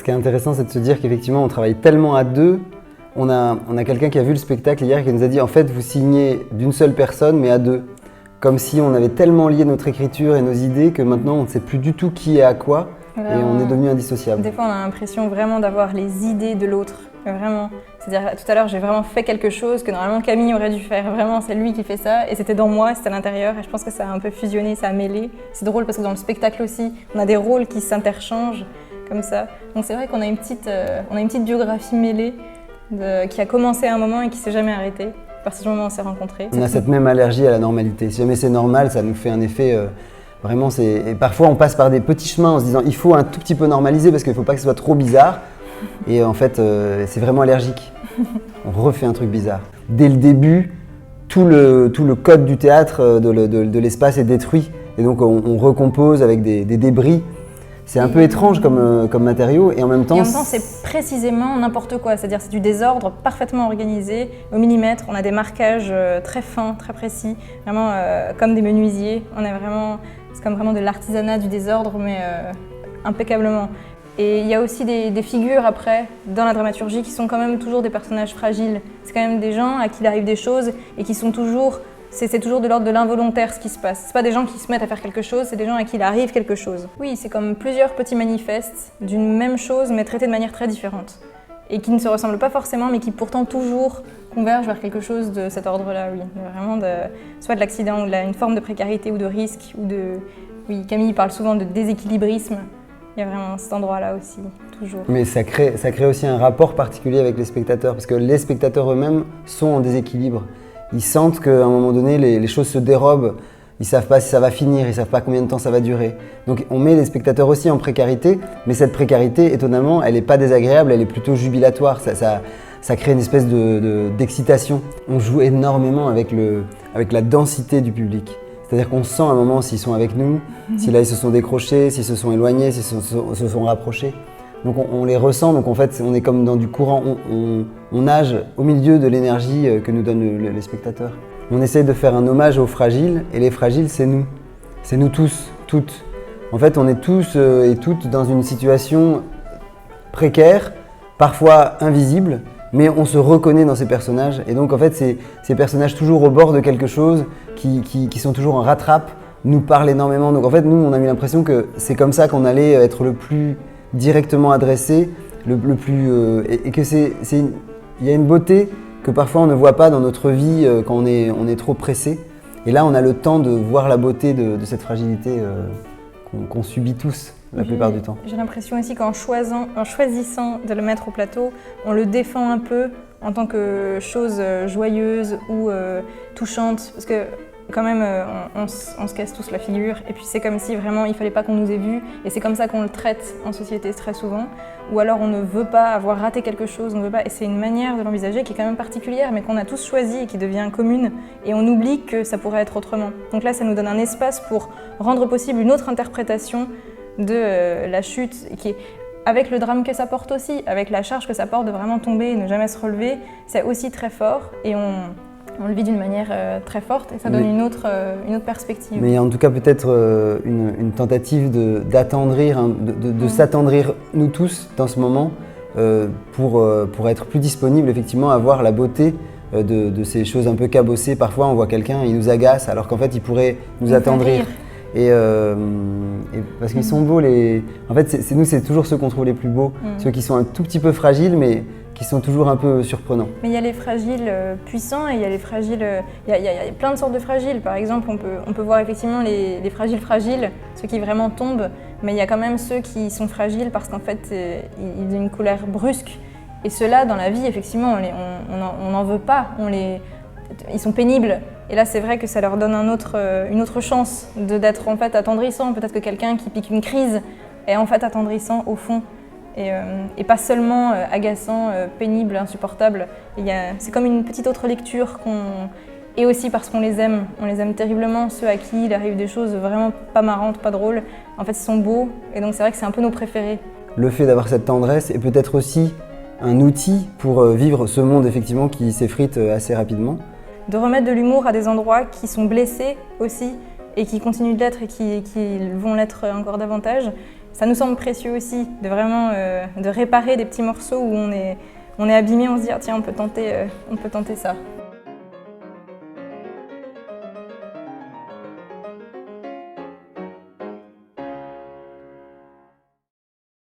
Ce qui est intéressant, c'est de se dire qu'effectivement, on travaille tellement à deux. On a quelqu'un qui a vu le spectacle hier qui nous a dit en fait, vous signez d'une seule personne, mais à deux. Comme si on avait tellement lié notre écriture et nos idées que maintenant, on ne sait plus du tout qui est à quoi et on est devenu indissociable. Des fois, on a l'impression vraiment d'avoir les idées de l'autre. Vraiment. C'est-à-dire, tout à l'heure, j'ai vraiment fait quelque chose que normalement Camille aurait dû faire. Vraiment, c'est lui qui fait ça. Et c'était dans moi, c'était à l'intérieur. Et je pense que ça a un peu fusionné, ça a mêlé. C'est drôle parce que dans le spectacle aussi, on a des rôles qui s'interchangent comme ça. Donc c'est vrai qu'on a une petite biographie mêlée qui a commencé à un moment et qui s'est jamais arrêtée. À partir du moment où on s'est rencontrés. On a cette même allergie à la normalité. Si jamais c'est normal, ça nous fait un effet... vraiment, et parfois, on passe par des petits chemins en se disant il faut un tout petit peu normaliser parce qu'il ne faut pas que ce soit trop bizarre. Et en fait, c'est vraiment allergique. On refait un truc bizarre. Dès le début, tout le code du théâtre, de l'espace est détruit. Et donc, on recompose avec des débris. C'est un peu étrange comme matériau et en même temps, c'est précisément n'importe quoi. C'est-à-dire c'est du désordre parfaitement organisé, au millimètre. On a des marquages très fins, très précis, vraiment comme des menuisiers. C'est comme vraiment de l'artisanat du désordre, mais impeccablement. Et il y a aussi des figures après, dans la dramaturgie, qui sont quand même toujours des personnages fragiles. C'est quand même des gens à qui il arrive des choses et qui sont toujours... C'est toujours de l'ordre de l'involontaire ce qui se passe. C'est pas des gens qui se mettent à faire quelque chose, c'est des gens à qui il arrive quelque chose. Oui, c'est comme plusieurs petits manifestes d'une même chose, mais traités de manière très différente. Et qui ne se ressemblent pas forcément, mais qui pourtant toujours convergent vers quelque chose de cet ordre-là, oui. Vraiment soit de l'accident, ou une forme de précarité ou de risque, Oui, Camille parle souvent de déséquilibrisme. Il y a vraiment cet endroit-là aussi, toujours. Mais ça crée aussi un rapport particulier avec les spectateurs, parce que les spectateurs eux-mêmes sont en déséquilibre. Ils sentent qu'à un moment donné, les choses se dérobent, ils ne savent pas si ça va finir, ils ne savent pas combien de temps ça va durer. Donc on met les spectateurs aussi en précarité, mais cette précarité, étonnamment, elle n'est pas désagréable, elle est plutôt jubilatoire. Ça crée une espèce d'excitation. On joue énormément avec la densité du public. C'est-à-dire qu'on sent à un moment s'ils sont avec nous, si là ils se sont décrochés, s'ils se sont éloignés, s'ils se sont rapprochés. Donc on les ressent, donc en fait on est comme dans du courant, on nage au milieu de l'énergie que nous donnent les spectateurs. On essaye de faire un hommage aux fragiles, et les fragiles c'est nous tous, toutes. En fait on est tous et toutes dans une situation précaire, parfois invisible, mais on se reconnaît dans ces personnages, et donc en fait ces personnages toujours au bord de quelque chose, qui sont toujours en rattrape, nous parlent énormément. Donc en fait nous on a eu l'impression que c'est comme ça qu'on allait être le plus directement adressé, et que il y a une beauté que parfois on ne voit pas dans notre vie quand on est trop pressé. Et là, on a le temps de voir la beauté de cette fragilité qu'on subit tous la plupart du temps. J'ai l'impression aussi qu'en choisissant de le mettre au plateau, on le défend un peu en tant que chose joyeuse ou touchante, parce que quand même, on se casse tous la figure, et puis c'est comme si vraiment il fallait pas qu'on nous ait vus, et c'est comme ça qu'on le traite en société très souvent, ou alors on ne veut pas avoir raté quelque chose, on ne veut pas, et c'est une manière de l'envisager qui est quand même particulière, mais qu'on a tous choisi et qui devient commune, et on oublie que ça pourrait être autrement. Donc là, ça nous donne un espace pour rendre possible une autre interprétation de la chute, qui est avec le drame que ça porte aussi, avec la charge que ça porte de vraiment tomber et ne jamais se relever, c'est aussi très fort, et on le vit d'une manière très forte et ça donne une autre perspective. Mais il y a en tout cas peut-être une tentative d'attendrir, de s'attendrir nous tous dans ce moment pour être plus disponible effectivement à voir la beauté de ces choses un peu cabossées. Parfois on voit quelqu'un, il nous agace alors qu'en fait il pourrait nous attendrir. Et parce qu'ils sont beaux, en fait c'est toujours ceux qu'on trouve les plus beaux, ceux qui sont un tout petit peu fragiles mais qui sont toujours un peu surprenants. Mais il y a les fragiles puissants et il y a les fragiles... Il y a plein de sortes de fragiles. Par exemple, on peut voir effectivement les fragiles, ceux qui vraiment tombent, mais il y a quand même ceux qui sont fragiles parce qu'en fait, ils ont une colère brusque. Et ceux-là, dans la vie, effectivement, on n'en veut pas. Ils sont pénibles. Et là, c'est vrai que ça leur donne une autre chance d'être en fait attendrissant. Peut-être que quelqu'un qui pique une crise est en fait attendrissant au fond. Et pas seulement agaçant, pénible, insupportable. C'est comme une petite autre lecture et aussi parce qu'on les aime terriblement, ceux à qui il arrive des choses vraiment pas marrantes, pas drôles. En fait, ils sont beaux, et donc c'est vrai que c'est un peu nos préférés. Le fait d'avoir cette tendresse est peut-être aussi un outil pour vivre ce monde effectivement qui s'effrite assez rapidement. De remettre de l'humour à des endroits qui sont blessés aussi, et qui continuent de l'être et qui vont l'être encore davantage. ça nous semble précieux aussi de vraiment de réparer des petits morceaux où on est abîmé, on se dit ah, tiens on peut tenter ça.